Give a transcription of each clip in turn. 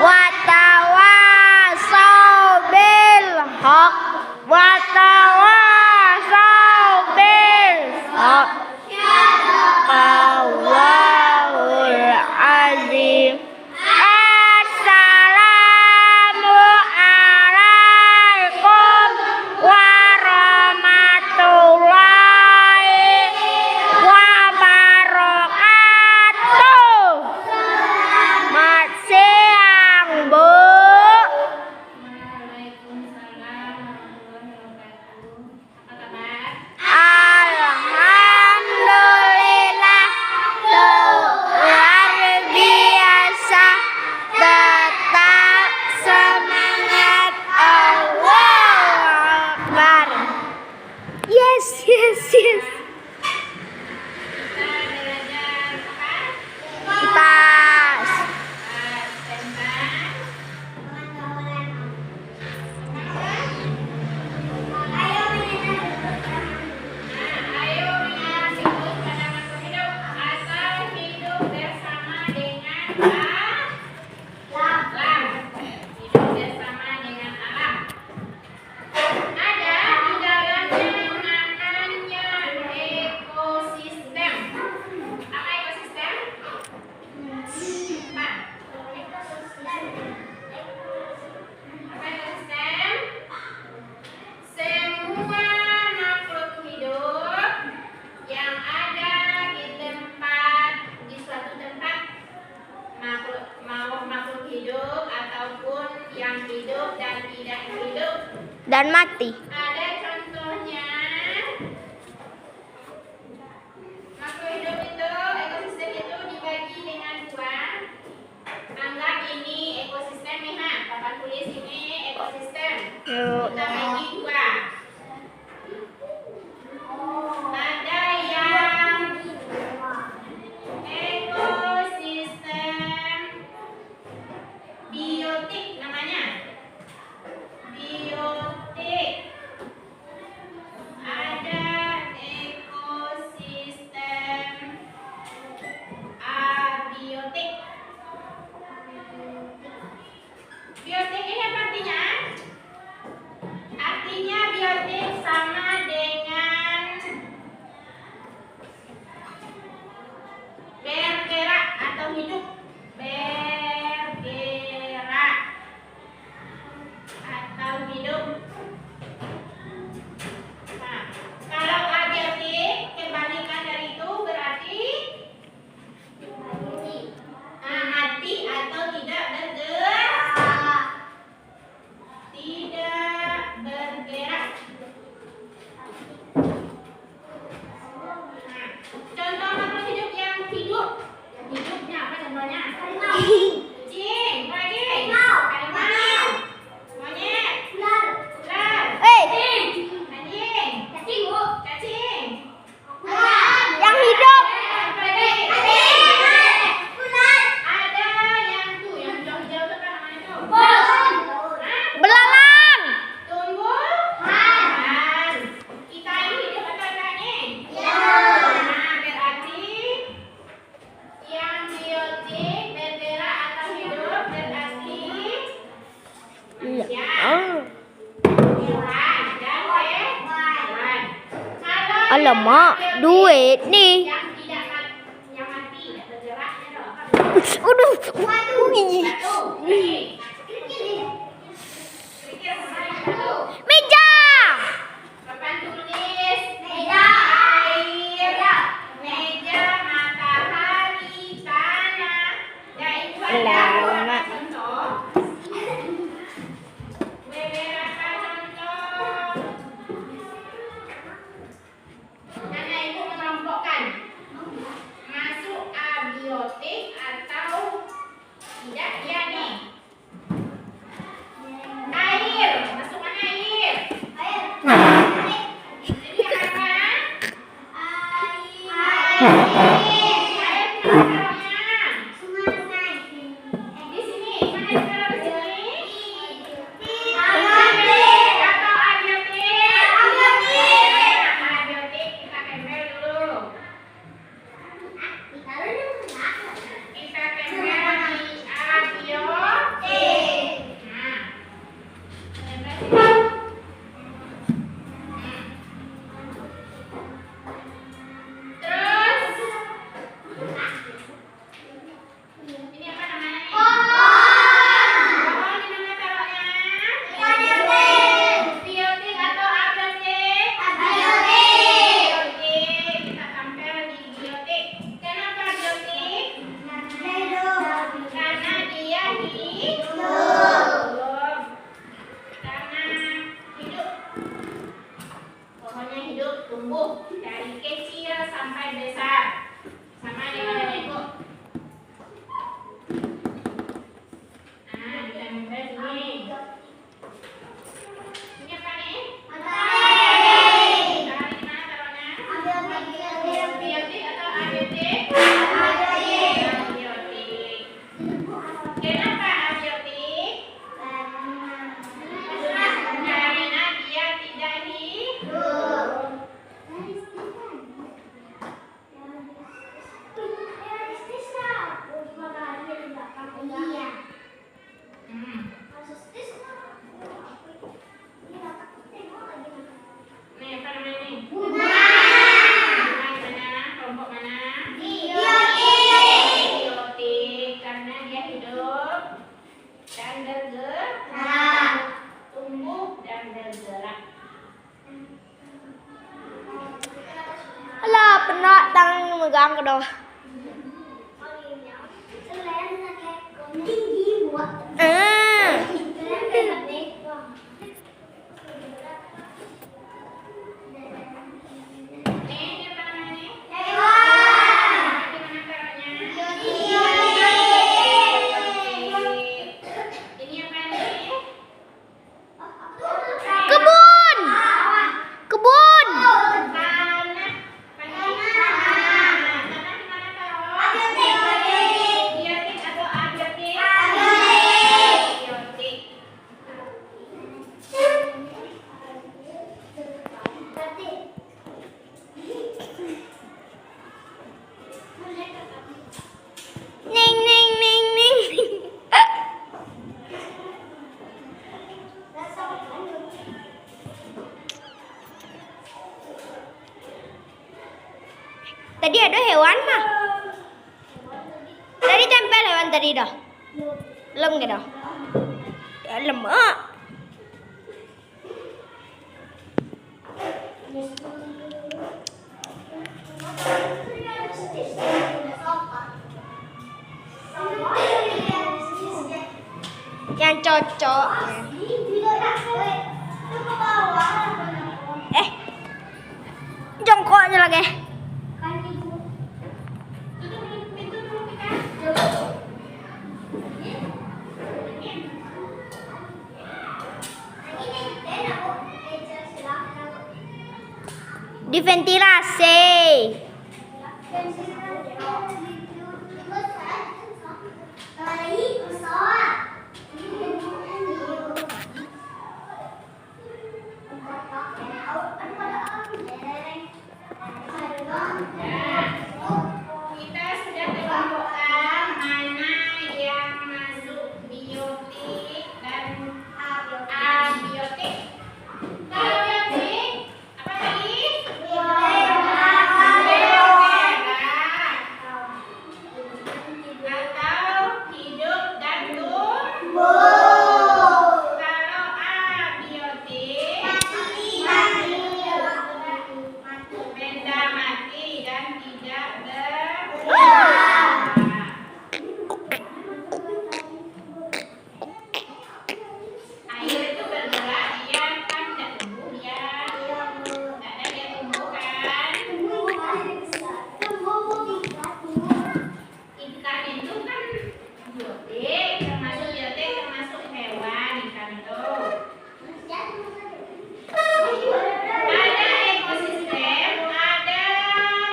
watawasau bil haq watawasau bil haq. Allahul azim. Assalamu alaikum warahmatullahi wabarakatuh. Selamat siang, Bu. Alhamdulillah, luar biasa, tetap semangat. Allahu Akbar. Yes. Tas. Dan mati. Ada contohnya. Makhluk hidup itu, ekosistem itu dibagi dengan dua. Anggap ini ekosistem nih, Papan tulis ini ekosistem. Kita bagi dua. Ada yang ekosistem biotik namanya. Biotik. Ada ekosistem abiotik. Biotik ini apa artinya? Artinya biotik sama dengan bergerak atau hidup. Bergerak atau hidup. Nah, kalau abiotik kebalikan dari itu berarti mati atau tidak bergerak. Tidak bergerak. Nah, contoh makhluk hidup yang hidup. Hidupnya apa contohnya? Kucing, lagi. Harimau. Monyet. Ular. Anjing. Cacing, Bu. Cacing. Yang hidup. Ada yang tuh, yang hijau-hijau itu apa namanya tuh? Belalang. Tumbuhan. Kita ini hidup atau enggak nih? Nah, berarti yang biotik bergerak atau hidup berarti manusia, hewan, dan hewan. Kalau Alamak, duit nih. yang tidak yang mati, tidak bergerak, itu apa? Aduh. Satu, nih. Pikir kemarin satu. Meja. Papan tulis, meja, air, meja, matahari, tanah. Ya itu ada beberapa contoh. Beberapa contoh. Karena ibu mengelompokkan masuk abiotik atau tidak dia nih. Air, masuk mana air? Jadi apa? Air taruhnya di sini. Mana ditaruh di sini? Abiotik atau abiotik? Abiotik kita tempel dulu. Kita tempel di abiotik. lang ko daw. Kebun. Kebun. Ning ning ning ning. Tadi ada hewan mah. Tadi tempel hewan tadi dah. Belum gitu. Ya lemak. Yang cocok. Jongkok aja lagi. Diventilasi. Kita sudah tentukan mana yang masuk biotik dan abiotik. Kalau biotik, apa tadi? Atau hidup dan tumbuh. Kalau abiotik, benda mati dan tidak bergerak. Air itu bergerak, dia kan tidak tumbuh, dia tidak ada dia tumbuh kan. Ikan itu kan biotik, termasuk hewan ikan itu. Ada ekosistem, ada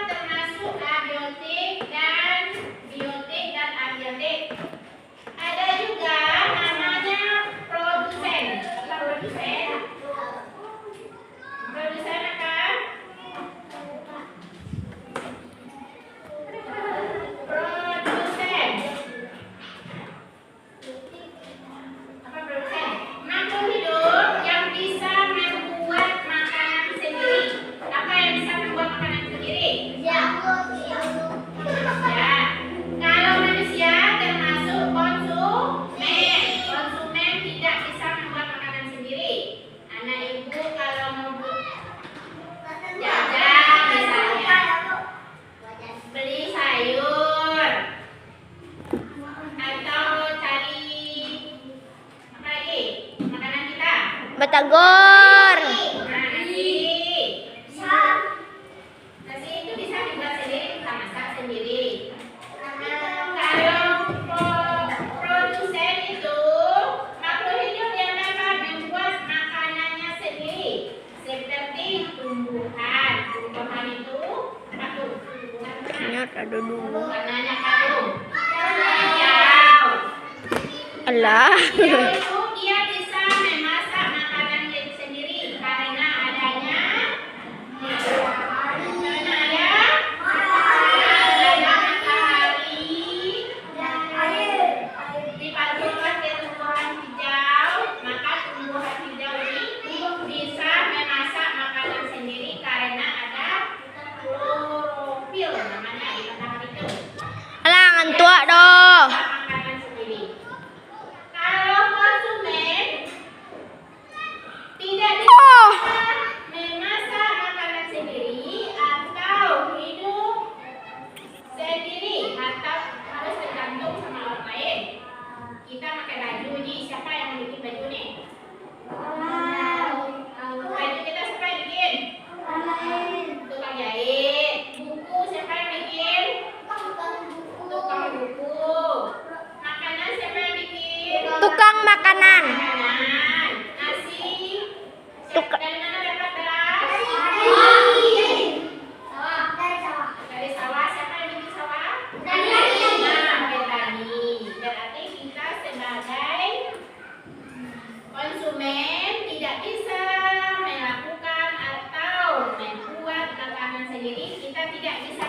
termasuk abiotik dan abiotik. Ada juga namanya produsen. Apa produsen? Produsen apa? Produsen. Apa produsen? Makhluk hidup yang bisa membuat makanan sendiri. Apa yang bisa membuat makanan sendiri? Ya. Kalau manusia termasuk konsumen. Konsumen tidak bisa membuat makanan sendiri. Anak ibu kalau mau jajan misalnya, beli sayur atau cari apa lagi? Makanan kita. Batagor. Nasi itu bisa dibuat sendiri, kita masak sendiri. Kalau produsen itu makhluk hidup yang dapat membuat makanannya sendiri, seperti tumbuhan. Tumbuhan itu apa tuh? Ternyata ada dulu. Warnanya apa tuh? Hijau. Alah. Hijau itu dia bisa memasak makanannya sendiri karena adanya matahari dipantulkan ke tumbuhan hijau, maka tumbuhan hijau ini bisa memasak makanan sendiri karena ada klorofil namanya di matahari itu. Alah ngantuk doh. Makanan sendiri. Kalau konsumen dibilang bisa